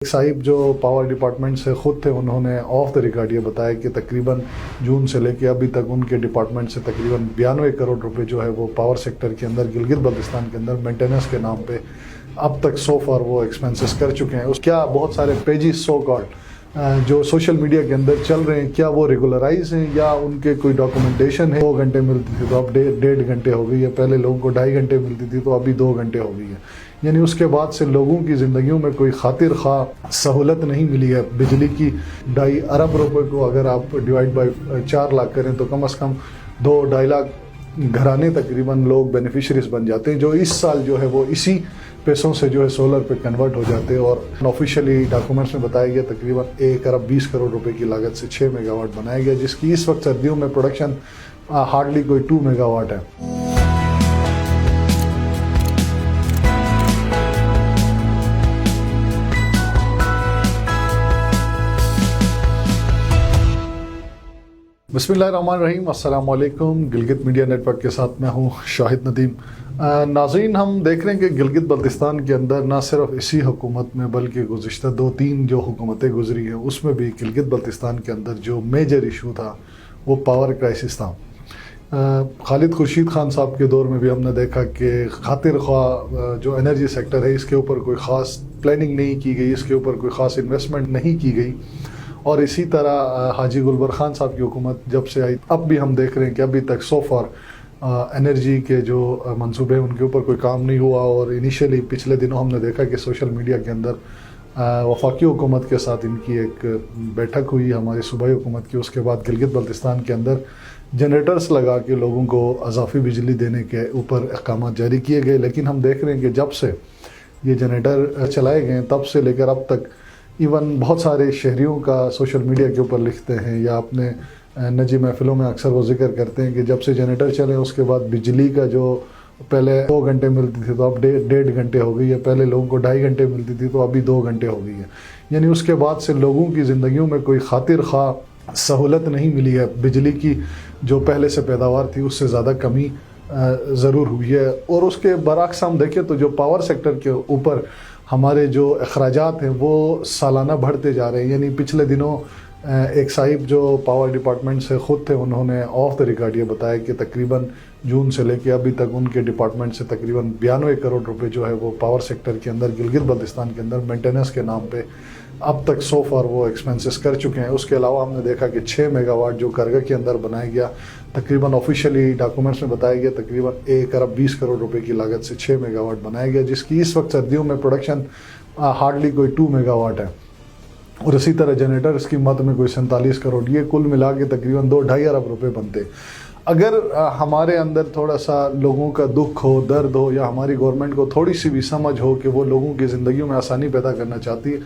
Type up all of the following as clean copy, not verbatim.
صاحب جو power department سے خود تھے، انہوں نے آف دا ریکارڈ یہ بتایا کہ تقریباً جون سے لے کے ابھی تک ان کے ڈپارٹمنٹ سے تقریباً 92 کروڑ روپے جو ہے وہ پاور سیکٹر کے اندر گلگت بلتستان کے اندر مینٹیننس کے نام پہ اب تک سو فار وہ ایکسپینسز کر چکے ہیں. اس کیا بہت سارے پیجز سو کالڈ جو سوشل میڈیا کے اندر چل رہے ہیں، کیا وہ ریگولرائز ہیں یا ان کے کوئی ڈاکومنٹیشن ہے؟ 2 گھنٹے ملتی تھی تو اب 1.5 گھنٹے ہو گئی ہے، پہلے لوگوں کو 2.5 گھنٹے ملتی تھی تو ابھی 2 گھنٹے ہو گئی ہے. یعنی اس کے بعد سے لوگوں کی زندگیوں میں کوئی خاطر خواہ سہولت نہیں ملی ہے. بجلی کی 2.5 ارب روپے کو اگر آپ ڈیوائڈ بائی 4 لاکھ کریں تو کم از کم 2-2.5 لاکھ گھرانے تقریباً لوگ بینیفیشریز بن جاتے ہیں، جو اس سال جو ہے وہ اسی پیسوں سے جو ہے سولر پہ کنورٹ ہو جاتے ہیں. اور آفیشیلی ڈاکومنٹس میں بتایا گیا تقریباً 1 ارب 20 کروڑ روپے کی لاگت سے 6 میگا واٹ بنایا گیا، جس کی اس وقت سردیوں میں پروڈکشن ہارڈلی کوئی 2 میگا واٹ ہے. بسم اللہ الرحمن الرحیم. السلام علیکم. گلگت میڈیا نیٹ ورک کے ساتھ میں ہوں شاہد ندیم. ناظرین، ہم دیکھ رہے ہیں کہ گلگت بلتستان کے اندر نہ صرف اسی حکومت میں بلکہ گزشتہ 2-3 جو حکومتیں گزری ہیں اس میں بھی گلگت بلتستان کے اندر جو میجر ایشو تھا وہ پاور کرائسس تھا. خالد خورشید خان صاحب کے دور میں بھی ہم نے دیکھا کہ خاطر خواہ جو انرجی سیکٹر ہے اس کے اوپر کوئی خاص پلاننگ نہیں کی گئی، اس کے اوپر کوئی خاص انویسٹمنٹ نہیں کی گئی. اور اسی طرح حاجی گلبر خان صاحب کی حکومت جب سے آئی اب بھی ہم دیکھ رہے ہیں کہ ابھی تک سو فار انرجی کے جو منصوبے ہیں ان کے اوپر کوئی کام نہیں ہوا. اور انیشیلی پچھلے دنوں ہم نے دیکھا کہ سوشل میڈیا کے اندر وفاقی حکومت کے ساتھ ان کی ایک بیٹھک ہوئی ہماری صوبائی حکومت کی. اس کے بعد گلگت بلتستان کے اندر جنریٹرز لگا کے لوگوں کو اضافی بجلی دینے کے اوپر احکامات جاری کیے گئے. لیکن ہم دیکھ رہے ہیں کہ جب سے یہ جنریٹر چلائے گئے تب سے لے کر اب تک ایون بہت سارے شہریوں کا سوشل میڈیا کے اوپر لکھتے ہیں یا اپنے نجی محفلوں میں اکثر وہ ذکر کرتے ہیں کہ جب سے جنریٹر چلے اس کے بعد بجلی کا جو پہلے 2 گھنٹے ملتی تھی تو اب 1.5 گھنٹے ہو گئی ہے، پہلے لوگوں کو 2.5 گھنٹے ملتی تھی تو ابھی 2 گھنٹے ہو گئی ہے. یعنی اس کے بعد سے لوگوں کی زندگیوں میں کوئی خاطر خواہ سہولت نہیں ملی ہے. بجلی کی جو پہلے سے پیداوار تھی اس سے زیادہ کمی ضرور ہوئی ہے. اور اس کے برعکس ہم دیکھیں تو جو پاور سیکٹر کے اوپر ہمارے جو اخراجات ہیں وہ سالانہ بڑھتے جا رہے ہیں. یعنی پچھلے دنوں ایک صاحب جو پاور ڈپارٹمنٹ سے خود تھے، انہوں نے آف دا ریکارڈ یہ بتایا کہ تقریباً جون سے لے کے ابھی تک ان کے ڈپارٹمنٹ سے تقریباً 92 کروڑ روپے جو ہے وہ پاور سیکٹر کے اندر گلگت بلتستان کے اندر مینٹیننس کے نام پہ اب تک سو فار وہ ایکسپینسز کر چکے ہیں. اس کے علاوہ ہم نے دیکھا کہ 6 میگا واٹ جو کرگا کے اندر بنایا گیا، تقریباً آفیشیلی ڈاکومنٹس میں بتایا گیا تقریباً 1 ارب 20 کروڑ روپے کی لاگت سے 6 میگا واٹ بنایا گیا، جس کی اس وقت سردیوں میں پروڈکشن ہارڈلی کوئی 2 میگا واٹ ہے. اور اسی طرح جنریٹر اس کی مد میں کوئی 47 کروڑ، یہ کل ملا کے تقریباً 2-2.5 ارب روپے بنتے. اگر ہمارے اندر تھوڑا سا لوگوں کا دکھ ہو، درد ہو، یا ہماری گورنمنٹ کو تھوڑی سی بھی سمجھ ہو کہ وہ لوگوں کی زندگیوں میں آسانی پیدا کرنا چاہتی ہے،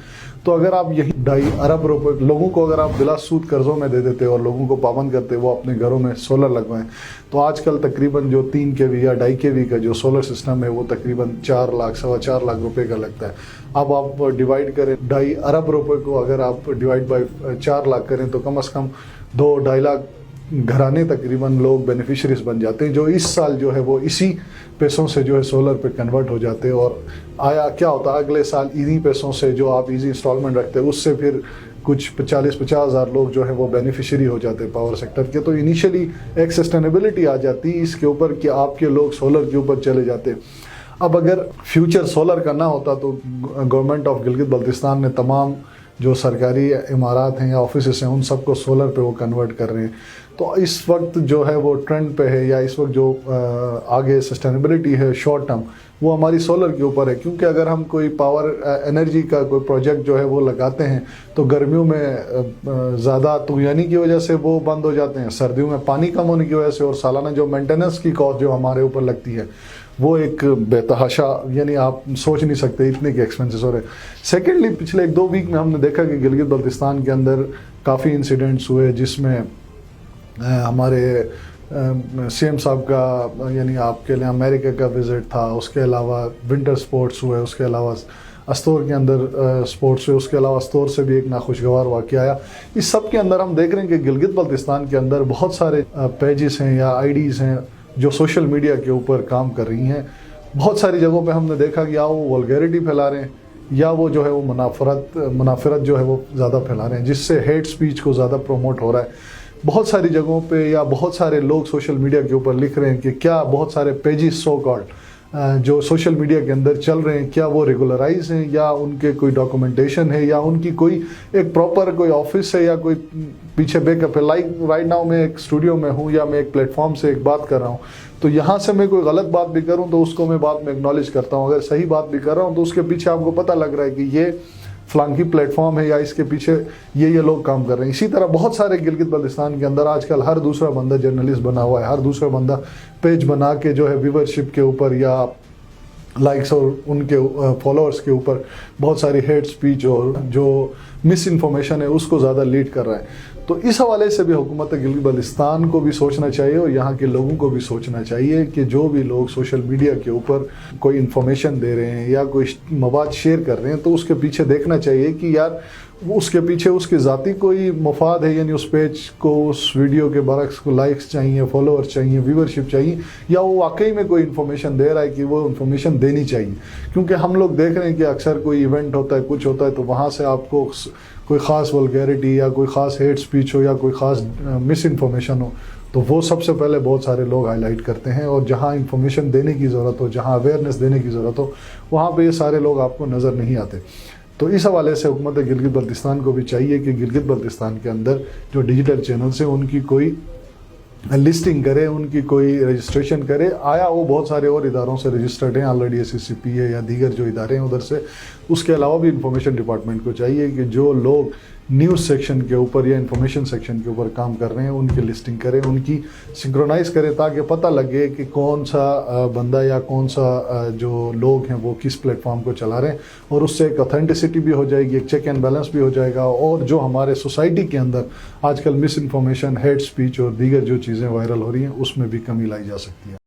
تو اگر آپ یہی 2.5 ارب روپے لوگوں کو اگر آپ بلا سود قرضوں میں دے دیتے اور لوگوں کو پابند کرتے وہ اپنے گھروں میں سولر لگوائیں، تو آج کل تقریباً جو 3 kV یا 2.5 kV کا جو سولر سسٹم ہے وہ تقریباً 4 لاکھ 4.25 لاکھ روپے کا لگتا ہے. اب آپ ڈیوائڈ کریں 2.5 ارب روپے کو اگر آپ ڈیوائڈ بائی 4 لاکھ کریں تو کم از کم 2-2.5 لاکھ گھرانے تقریباً لوگ بینیفیشریز بن جاتے ہیں، جو اس سال جو ہے وہ اسی پیسوں سے جو ہے سولر پہ کنورٹ ہو جاتے ہیں. اور آیا کیا ہوتا ہے اگلے سال انہی پیسوں سے جو آپ ایزی انسٹالمنٹ رکھتے ہیں اس سے پھر کچھ 40-50 ہزار لوگ جو ہے وہ بینیفیشری ہو جاتے ہیں پاور سیکٹر کے. تو انیشیلی ایک سسٹینیبلٹی آ جاتی ہے اس کے اوپر کہ آپ کے لوگ سولر کے اوپر چلے جاتے. اب اگر فیوچر سولر کا نہ ہوتا تو گورنمنٹ آف گلگت بلتستان نے تمام جو سرکاری عمارات ہیں یا آفیسز ہیں ان سب کو سولر پہ وہ کنورٹ کر رہے ہیں. تو اس وقت جو ہے وہ ٹرینڈ پہ ہے یا اس وقت جو آگے سسٹینیبلٹی ہے شارٹ ٹرم وہ ہماری سولر کے اوپر ہے. کیونکہ اگر ہم کوئی پاور انرجی کا کوئی پروجیکٹ جو ہے وہ لگاتے ہیں تو گرمیوں میں زیادہ طغیانی کی وجہ سے وہ بند ہو جاتے ہیں، سردیوں میں پانی کم ہونے کی وجہ سے، اور سالانہ جو مینٹیننس کی کاسٹ جو ہمارے اوپر لگتی ہے وہ ایک بے تحاشا، یعنی آپ سوچ نہیں سکتے اتنے کے ایکسپینسز ہو رہے ہیں. سیکنڈلی پچھلے 1-2 ویک میں ہم نے دیکھا کہ گلگت بلتستان کے اندر کافی انسیڈنٹس ہوئے جس میں ہمارے سی ایم صاحب کا یعنی آپ کے لیے امریکہ کا وزٹ تھا، اس کے علاوہ ونٹر سپورٹس ہوئے، اس کے علاوہ استور کے اندر سپورٹس ہوئے، اس کے علاوہ استور سے بھی ایک ناخوشگوار واقعہ آیا. اس سب کے اندر ہم دیکھ رہے ہیں کہ گلگت بلتستان کے اندر بہت سارے پیجز ہیں یا آئی ڈیز ہیں جو سوشل میڈیا کے اوپر کام کر رہی ہیں. بہت ساری جگہوں پہ ہم نے دیکھا کہ وہ ولگیرٹی پھیلا رہے ہیں یا وہ جو ہے وہ منافرت جو ہے وہ زیادہ پھیلا رہے ہیں، جس سے ہیٹ سپیچ کو زیادہ پروموٹ ہو رہا ہے۔ بہت ساری جگہوں پہ یا بہت سارے لوگ سوشل میڈیا کے اوپر لکھ رہے ہیں کہ کیا بہت سارے پیجز سو کالڈ جو سوشل میڈیا کے اندر چل رہے ہیں، کیا وہ ریگولرائز ہیں یا ان کے کوئی ڈاکومنٹیشن ہے یا ان کی کوئی ایک پراپر کوئی آفس ہے یا کوئی پیچھے بیک اپ ہے۔ لائک رائٹ ناؤ میں ایک اسٹوڈیو میں ہوں یا میں ایک پلیٹ فارم سے ایک بات کر رہا ہوں، تو یہاں سے میں کوئی غلط بات بھی کروں تو اس کو میں بعد میں اگنالج کرتا ہوں، اگر صحیح بات بھی کر رہا ہوں تو اس کے پیچھے آپ کو پتہ لگ رہا ہے کہ یہ فلاں کی پلیٹ فارم ہے یا اس کے پیچھے یہ لوگ کام کر رہے ہیں۔ اسی طرح بہت سارے گلگت بلتستان کے اندر آج کل ہر دوسرا بندہ جرنلسٹ بنا ہوا ہے، ہر دوسرا بندہ پیج بنا کے جو ہے ویورشپ کے اوپر یا لائکس اور ان کے فالوورز کے اوپر بہت ساری ہیٹ سپیچ اور جو مس انفارمیشن ہے اس کو زیادہ لیڈ کر رہا ہے۔ تو اس حوالے سے بھی حکومت گلگت بلتستان کو بھی سوچنا چاہیے اور یہاں کے لوگوں کو بھی سوچنا چاہیے کہ جو بھی لوگ سوشل میڈیا کے اوپر کوئی انفارمیشن دے رہے ہیں یا کوئی مواد شیئر کر رہے ہیں تو اس کے پیچھے دیکھنا چاہیے کہ یار اس کے پیچھے اس کے ذاتی کوئی مفاد ہے، یعنی اس پیج کو اس ویڈیو کے برعکس کو لائکس چاہیے، فالوورز چاہیے، ویورشپ چاہیے، یا وہ واقعی میں کوئی انفارمیشن دے رہا ہے کہ وہ انفارمیشن دینی چاہیے۔ کیونکہ ہم لوگ دیکھ رہے ہیں کہ اکثر کوئی ایونٹ ہوتا ہے، کچھ ہوتا ہے تو وہاں سے آپ کو کوئی خاص ولگیرٹی یا کوئی خاص ہیٹ سپیچ ہو یا کوئی خاص مس انفارمیشن ہو تو وہ سب سے پہلے بہت سارے لوگ ہائی لائٹ کرتے ہیں، اور جہاں انفارمیشن دینے کی ضرورت ہو، جہاں اویئرنیس دینے کی ضرورت ہو وہاں پہ یہ سارے لوگ آپ کو نظر نہیں آتے۔ تو اس حوالے سے حکومت گلگت بلتستان کو بھی چاہیے کہ گلگت بلتستان کے اندر جو ڈیجیٹل چینلز ہیں ان کی کوئی لسٹنگ کرے، ان کی کوئی رجسٹریشن کرے۔ آیا وہ بہت سارے اور اداروں سے رجسٹرڈ ہیں آلریڈی، SCCP ہے یا دیگر جو ادارے ہیں ادھر سے۔ اس کے علاوہ بھی انفارمیشن ڈپارٹمنٹ کو چاہیے کہ جو لوگ نیوز سیکشن کے اوپر یا انفارمیشن سیکشن کے اوپر کام کر رہے ہیں ان کی لسٹنگ کریں، ان کی سنکرونائز کریں، تاکہ پتہ لگے کہ کون سا بندہ یا کون سا جو لوگ ہیں وہ کس پلیٹ فارم کو چلا رہے ہیں، اور اس سے ایک اتھینٹسٹی بھی ہو جائے گی، ایک چیک اینڈ بیلنس بھی ہو جائے گا، اور جو ہمارے سوسائٹی کے اندر آج کل مس انفارمیشن، ہیٹ سپیچ اور دیگر جو چیزیں وائرل ہو رہی ہیں اس میں بھی کمی لائی جا سکتی ہے۔